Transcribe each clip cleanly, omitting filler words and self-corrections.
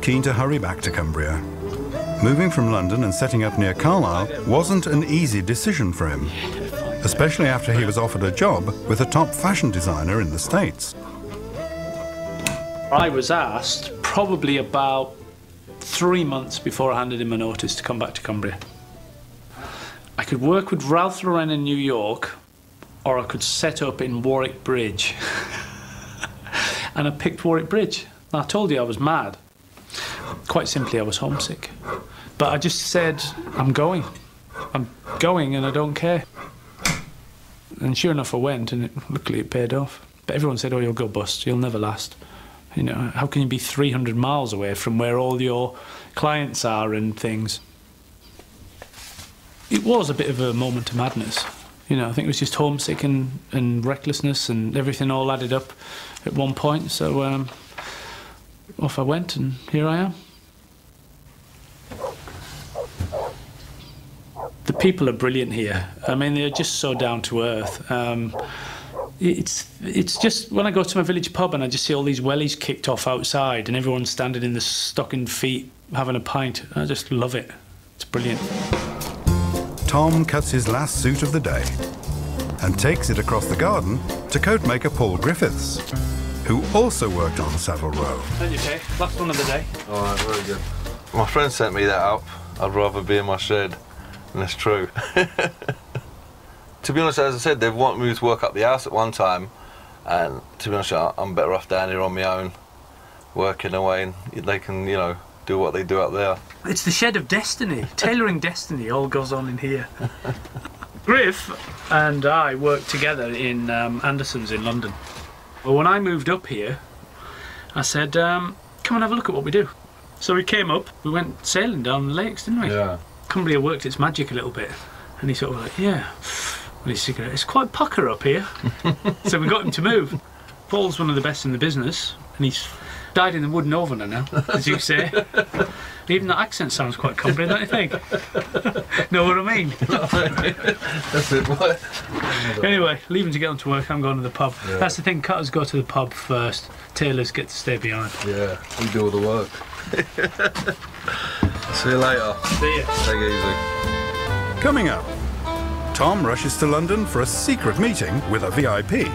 Keen to hurry back to Cumbria. Moving from London and setting up near Carlisle wasn't an easy decision for him, especially after he was offered a job with a top fashion designer in the States. I was asked probably about 3 months before I handed in my notice to come back to Cumbria. I could work with Ralph Lauren in New York, or I could set up in Warwick Bridge. And I picked Warwick Bridge. I told you I was mad. Quite simply, I was homesick. But I just said, I'm going. I'm going and I don't care. And sure enough, I went, and luckily it paid off. But everyone said, oh, you'll go bust, you'll never last. You know, how can you be 300 miles away from where all your clients are and things? It was a bit of a moment of madness. You know, I think it was just homesick and recklessness, and everything all added up at one point. So off I went, and here I am. The people are brilliant here. I mean, they're just so down to earth. It's just when I go to my village pub and I just see all these wellies kicked off outside and everyone's standing in the stocking feet having a pint. I just love it. It's brilliant. Tom cuts his last suit of the day and takes it across the garden to coatmaker Paul Griffiths, who also worked on Savile Row. Okay, last one of the day. All right, very good. My friend sent me that up. I'd rather be in my shed, and it's true. To be honest, as I said, they've wanted me to work up the house at one time, and to be honest, I'm better off down here on my own, working away, and they can, you know, do what they do up there. It's the shed of destiny. Tailoring destiny all goes on in here. Griff and I worked together in Anderson's in London. Well, when I moved up here, I said, come and have a look at what we do. So we came up, we went sailing down the lakes, didn't we? Yeah. Cumbria worked its magic a little bit. And he sort of like, yeah, with his cigarette, it's quite pucker up here. So we got him to move. Paul's one of the best in the business, and he's died in the wooden oven now, as you say. Even that accent sounds quite Cumbrian, don't you think? Know what I mean? That's it, what? Anyway, leave him to get on to work, I'm going to the pub. Yeah. That's the thing, cutters go to the pub first, tailors get to stay behind. Yeah, we do all the work. See you later. See ya. Take it easy. Coming up, Tom rushes to London for a secret meeting with a VIP,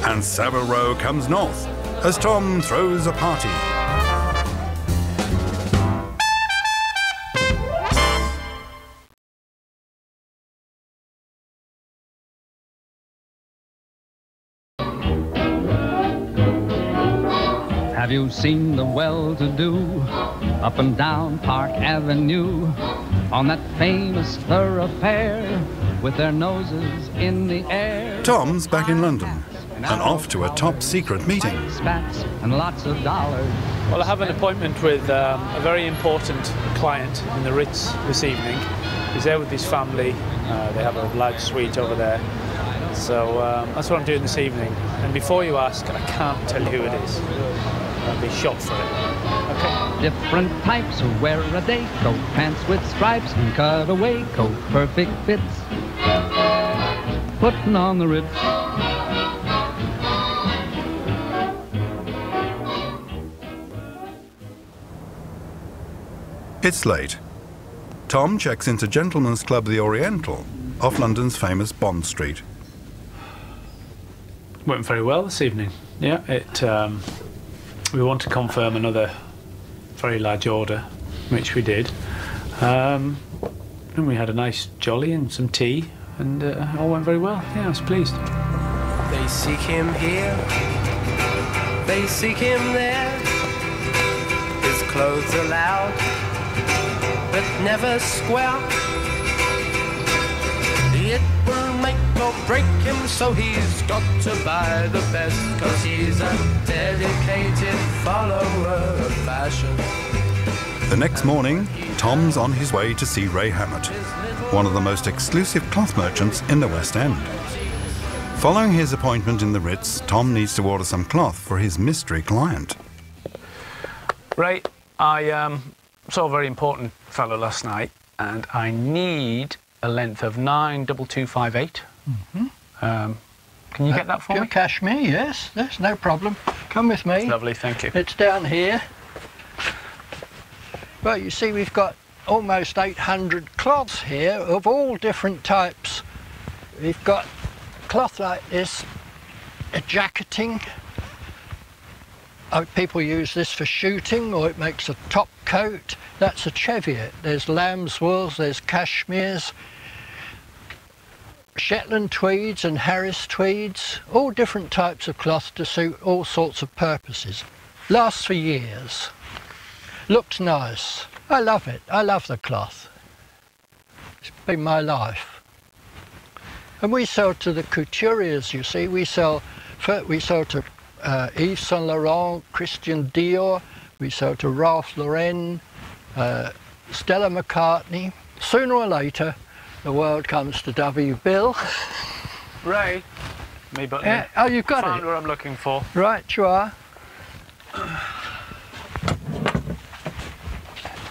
and Savile Row comes north as Tom throws a party. Have you seen the well-to-do up and down Park Avenue on that famous thoroughfare with their noses in the air? Tom's back in London and off to a top-secret meeting. Spats and lots of dollars. Well, I have an appointment with a very important client in the Ritz this evening. He's there with his family. They have a large suite over there. So that's what I'm doing this evening. And before you ask, I can't tell you who it is. I'll be shot for it. Okay. Different types who wear a day coat, pants with stripes and cutaway coat, perfect fits, putting on the Ritz. It's late. Tom checks into Gentleman's Club The Oriental off London's famous Bond Street. Went very well this evening. Yeah, we want to confirm another very large order, which we did. And we had a nice jolly and some tea, and all went very well. Yeah, I was pleased. They seek him here, they seek him there. His clothes are loud, but never square. It will make or break him, so he's got to buy the best, 'cause he's a dedicated follower of fashion. The next morning, Tom's on his way to see Ray Hammett, one of the most exclusive cloth merchants in the West End. Following his appointment in the Ritz, Tom needs to order some cloth for his mystery client. Ray, I saw a very important fellow last night, and I need a length of 92258. Can you get that for me? Cashmere, yes, no problem. Come with me. That's lovely, thank you. It's down here. Well, you see, we've got almost 800 cloths here of all different types. We've got cloth like this, a jacketing. People use this for shooting, or it makes a top coat. That's a cheviot. There's lamb's wools, there's cashmeres, Shetland tweeds and Harris tweeds, all different types of cloth to suit all sorts of purposes. Lasts for years. Looks nice. I love it. I love the cloth. It's been my life. And we sell to the couturiers, you see. We sell to Yves Saint Laurent, Christian Dior. We sell to Ralph Lauren, Stella McCartney. Sooner or later, the world comes to W. Bill. Ray. Me button. Yeah. Oh, you've got Found it. what I'm looking for. Right, you are.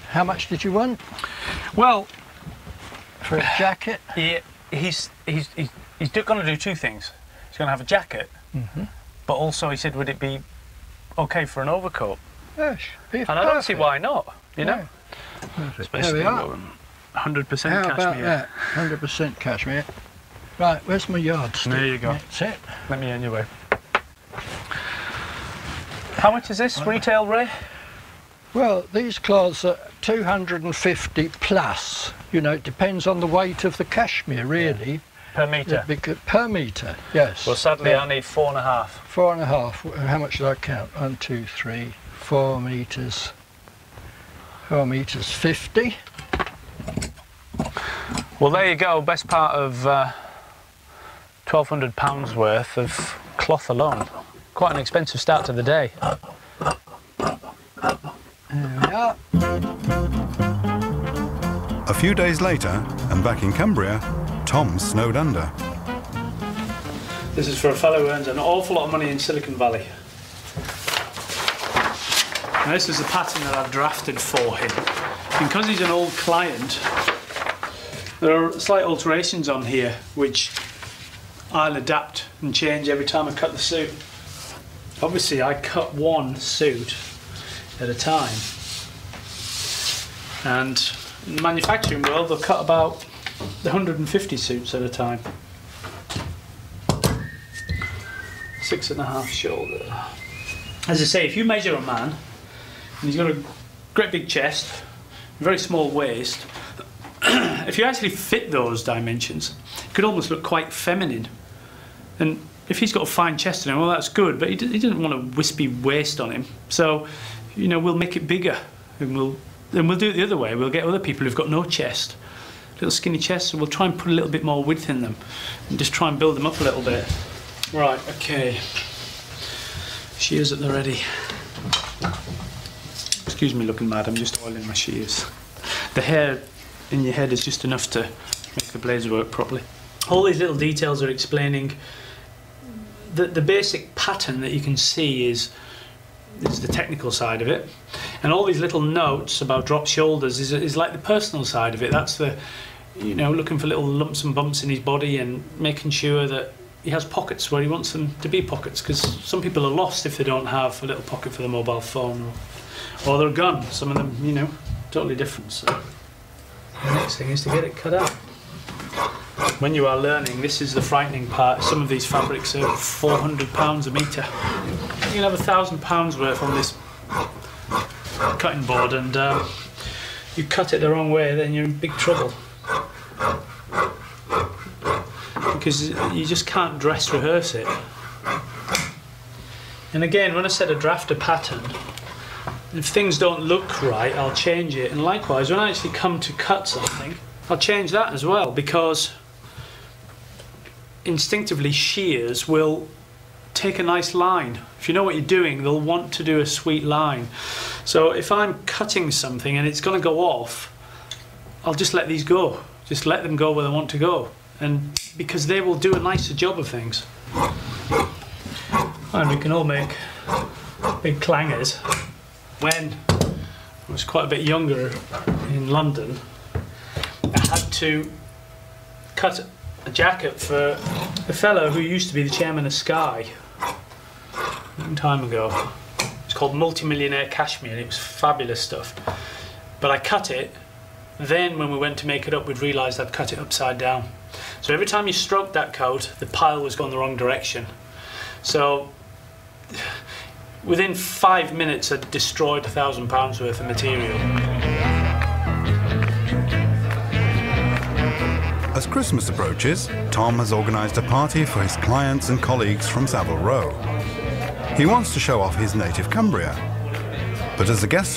How much did you want Well, for a jacket? he's going to do two things. He's going to have a jacket, but also he said, would it be okay for an overcoat? Yes. And I don't see why not. You know, There we are. 100% How cashmere. about that? 100% cashmere. Right, where's my yardstick? There you go. That's it. Let me anyway. How much is this retail, Ray? Well, these cloths are 250 plus. You know, it depends on the weight of the cashmere, really. Per metre? Per metre, yes. Well, sadly, I need 4.5. 4.5. How much did I count? 1, 2, 3, 4 metres. 4 metres 50. Well, there you go. Best part of £1,200 worth of cloth alone. Quite an expensive start to the day. There we are. A few days later, and back in Cumbria, Tom snowed under. This is for a fellow who earns an awful lot of money in Silicon Valley. Now, this is the pattern that I've drafted for him. Because he's an old client, there are slight alterations on here which I'll adapt and change every time I cut the suit. Obviously, I cut one suit at a time, and in the manufacturing world they'll cut about 150 suits at a time. 6.5 shoulder. As I say, if you measure a man and he's got a great big chest, very small waist, if you actually fit those dimensions, it could almost look quite feminine. And if he's got a fine chest on him, well, that's good, but he doesn't want a wispy waist on him. So, you know, we'll make it bigger, and we'll do it the other way. We'll get other people who've got no chest, little skinny chests, and we'll try and put a little bit more width in them, and just try and build them up a little bit. Right, okay. Shears at the ready. Excuse me looking mad, I'm just oiling my shears. The hair in your head is just enough to make the blades work properly. All these little details are explaining the basic pattern that you can see is the technical side of it, and all these little notes about drop shoulders is like the personal side of it. That's the, you know, looking for little lumps and bumps in his body and making sure that he has pockets where he wants them to be pockets, because some people are lost if they don't have a little pocket for the mobile phone or their gun. Some of them, you know, totally different. So the next thing is to get it cut out. When you are learning, this is the frightening part. Some of these fabrics are £400 a metre. You can have £1,000 worth on this cutting board, and you cut it the wrong way, then you're in big trouble. Because you just can't dress rehearse it. And again, when I said I draft a pattern, if things don't look right, I'll change it. And likewise, when I actually come to cut something, I'll change that as well, because instinctively shears will take a nice line. If you know what you're doing, they'll want to do a sweet line. So if I'm cutting something and it's going to go off, I'll just let these go. Just let them go where they want to go, and because they will do a nicer job of things. And we can all make big clangers. When I was quite a bit younger in London, I had to cut a jacket for a fellow who used to be the chairman of Sky a long time ago. It's called Multimillionaire Cashmere, and it was fabulous stuff. but I cut it. Then when we went to make it up, we'd realised I'd cut it upside down. So every time you stroked that coat, the pile was going the wrong direction. So within 5 minutes, I'd destroyed £1,000 worth of material. As Christmas approaches, Tom has organised a party for his clients and colleagues from Savile Row. He wants to show off his native Cumbria, but as the guests